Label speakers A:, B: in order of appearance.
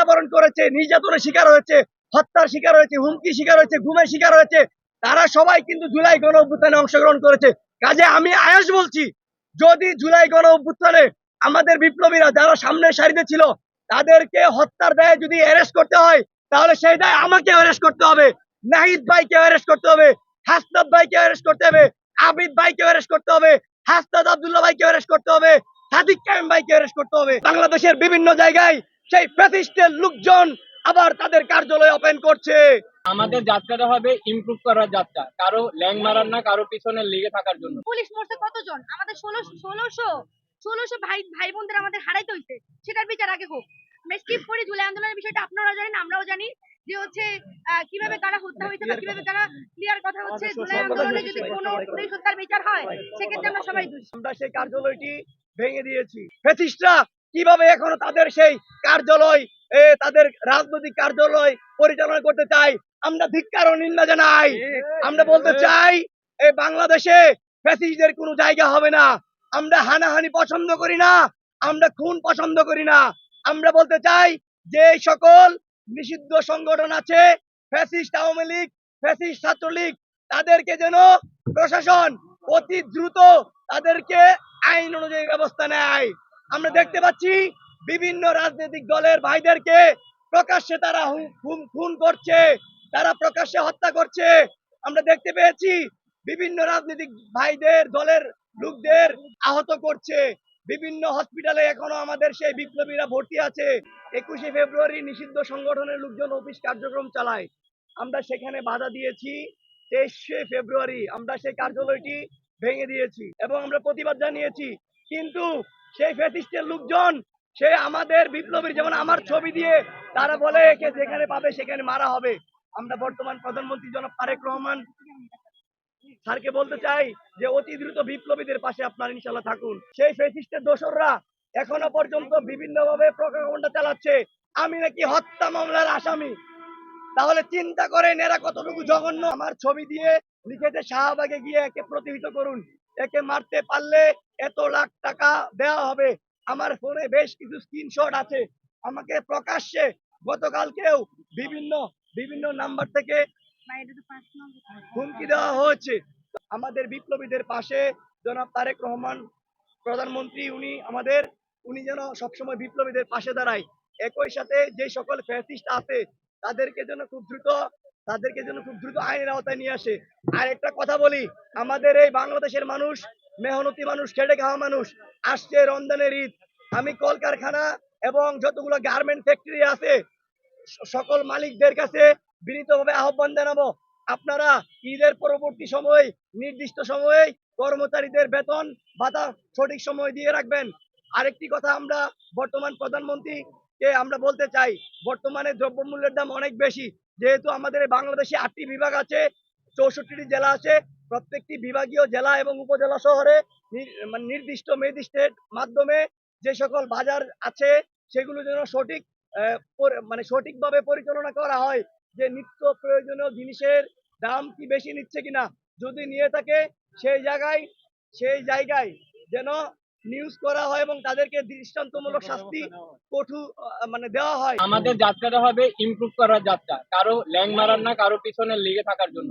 A: মৃত্যুবরণ করেছে, নির্যাতনের শিকার হয়েছে, হত্যার শিকার হয়েছে, হুমকি শিকার হয়েছে, ঘুমের শিকার হয়েছে, তারা সবাই কিন্তু জুলাই গণ অভ্যুত্থানে অংশগ্রহণ করেছে। কাজে আমি আয়াস বলছি, যদি জুলাই গণ অভ্যুত্থানে আমাদের বিপ্লবীরা যারা সামনের সারিতে ছিল তাদেরকে হত্যার দায়ে যদি অ্যারেস্ট করতে হয়, তাহলে সেই দায় আমাকে অ্যারেস্ট করতে হবে, নাহিদ ভাইকে অ্যারেস্ট করতে হবে, হাসনাত ভাইকে অ্যারেস্ট করতে হবে, আবিদ ভাইকে অ্যারেস্ট করতে হবে, হাসনাত আব্দুল্লাহ ভাইকে অ্যারেস্ট করতে হবে, সাদিক কায়েম ভাইকে অ্যারেস্ট করতে হবে। বাংলাদেশের বিভিন্ন জায়গায় সেই ফ্যাসিস্টের লোকজন আবার তাদের কার্যালয় ওপেন করছে।
B: আমাদের যাত্রাটা হবে ইমপ্রুভ করার যাত্রা, কারো ল্যাং মারার না, কারো পিছনে লেগে থাকার জন্য।
C: পুলিশ মরছে কতজন, আমাদের ১৬০০ ভাই ভাই বোনদের আমাদের হারাইতে হইছে, সেটার বিচার আগে হোক। আমরা স্কিপ করি জুলাই আন্দোলনের বিষয়টা, আপনারা জানেন আমরাও জানি যে হচ্ছে কিভাবে তারা হত্যা হয়েছে বা কিভাবে তারা ক্লিয়ার কথা হচ্ছে জুলাই আন্দোলনে যদি কোনো পুলিশ হত্যার বিচার হয় সেক্ষেত্রে আমরা সবাই দোষী।
A: আমরা সেই কার্যালয়টি ভেঙে দিয়েছি। ফ্যাসিস্টরা কিভাবে এখনো তাদের সেই কার্যালয়, তাদের রাজনৈতিক কার্যালয় পরিচালনা করতে চায়, আমরা ধিক্কার ও নিন্দা জানাই। আমরা বলতে চাই এই বাংলাদেশে ফ্যাসিস্টদের কোনো জায়গা হবে না। আমরা হানাহানি পছন্দ করি না, আমরা খুন পছন্দ করি না। আমরা বলতে চাই যে সকল নিষিদ্ধ সংগঠন আছে, ফ্যাসিস্ট আওয়ামী লীগ, ফ্যাসিস্ট ছাত্রলীগ, তাদেরকে যেন প্রশাসন অতি দ্রুত তাদেরকে আইন অনুযায়ী ব্যবস্থা নেয়। আমরা দেখতে পাচ্ছি বিভিন্ন রাজনৈতিক দলের ভাইদেরকে প্রকাশ্যে তারা খুন করছে, তারা প্রকাশ্যে হত্যা করছে। আমরা দেখতে পেয়েছি বিভিন্ন রাজনৈতিক ভাইদের দলের লোকদের আহত করছে। বিভিন্ন হসপিটালে এখনো আমাদের সেই বিপ্লবীরা ভর্তি আছে। 21শে ফেব্রুয়ারি নিষিদ্ধ সংগঠনের লোকজন অফিস কার্যক্রম চালায়, আমরা সেখানে বাধা দিয়েছি। 23শে ফেব্রুয়ারি আমরা সেই কার্যালয়টি ভেঙে দিয়েছি এবং আমরা প্রতিবাদ জানিয়েছি। কিন্তু সেই ফ্যাসিস্টের লোকজন সে আমাদের বিপ্লবীর, যেমন আমার ছবি দিয়ে তারা বলে একে যেখানে পাবে সেখানে মারা হবে। আমরা বর্তমান প্রধানমন্ত্রী জনাব তারেক রহমান স্যারকে বলতে চাই যে অতি দ্রুত বিপ্লবীদের পাশে আপনারা ইনশাআল্লাহ থাকুন। সেই ফ্যাসিস্টের দোসররা এখনো পর্যন্ত বিভিন্ন ভাবে প্রোপাগান্ডা চালাচ্ছে আমি নাকি হত্যা মামলার আসামি। তাহলে চিন্তা করেন এরা কতটুকু জঘন্য। আমার ছবি দিয়ে লিখেছে শাহবাগে গিয়ে একে প্রতিহিত করুন, একে মারতে পারলে এত লাখ টাকা দেওয়া হবে। আমার ফোনে বেশ কিছু স্ক্রিনশট আছে। আমাকে প্রকাশ্যে গতকালকেও বিভিন্ন বিভিন্ন নাম্বার থেকে হুমকি দেওয়া হয়েছে। আমাদের বিপ্লবীদের পাশে জনাব তারেক রহমান প্রধানমন্ত্রী, উনি যেন সবসময় বিপ্লবীদের পাশে দাঁড়ায়। একই সাথে যে সকল ফ্যাসিস্ট আছে তাদেরকে যেন খুব দ্রুত আইনের আওতায় নিয়ে আসে। আর একটা কথা বলি, আমাদের এই বাংলাদেশের মানুষ মেহনতি মানুষ, খেটে খাওয়া মানুষ। আসছে রমজানের ঈদ, আমি কলকারখানা এবং যতগুলো গার্মেন্ট ফ্যাক্টরি আছে সকল মালিকদের কাছে বিনীতভাবে আহ্বান জানাবো, আপনারা ঈদের পরবর্তী সময় নির্দিষ্ট সময়ে কর্মচারীদের বেতন ভাতা সঠিক সময় দিয়ে রাখবেন। আরেকটি কথা আমরা বর্তমান প্রধানমন্ত্রীকে আমরা বলতে চাই, বর্তমানে দ্রব্যমূল্যের দাম অনেক বেশি। যেহেতু আমাদের বাংলাদেশে 8টি বিভাগ আছে, 64টি জেলা আছে, প্রত্যেকটি বিভাগীয় জেলা এবং উপজেলা শহরে নির্দিষ্ট ম্যাজিস্ট্রেট মাধ্যমে যে সকল বাজার আছে সেগুলো যেন সঠিকভাবে পরিচালনা করা হয়, যে নিত্য প্রয়োজনীয় জিনিসের দাম কি বেশি নিচ্ছে কিনা, যদি নিয়ে থাকে সেই জায়গায় যেন নিউজ করা হয় এবং তাদেরকে দৃষ্টান্তমূলক শাস্তি কঠোর দেওয়া হয়।
B: আমাদের যাত্রাটা হবে ইমপ্রুভ করার যাত্রা, কারো ল্যাং মারার না, কারো পিছনে লেগে থাকার জন্য।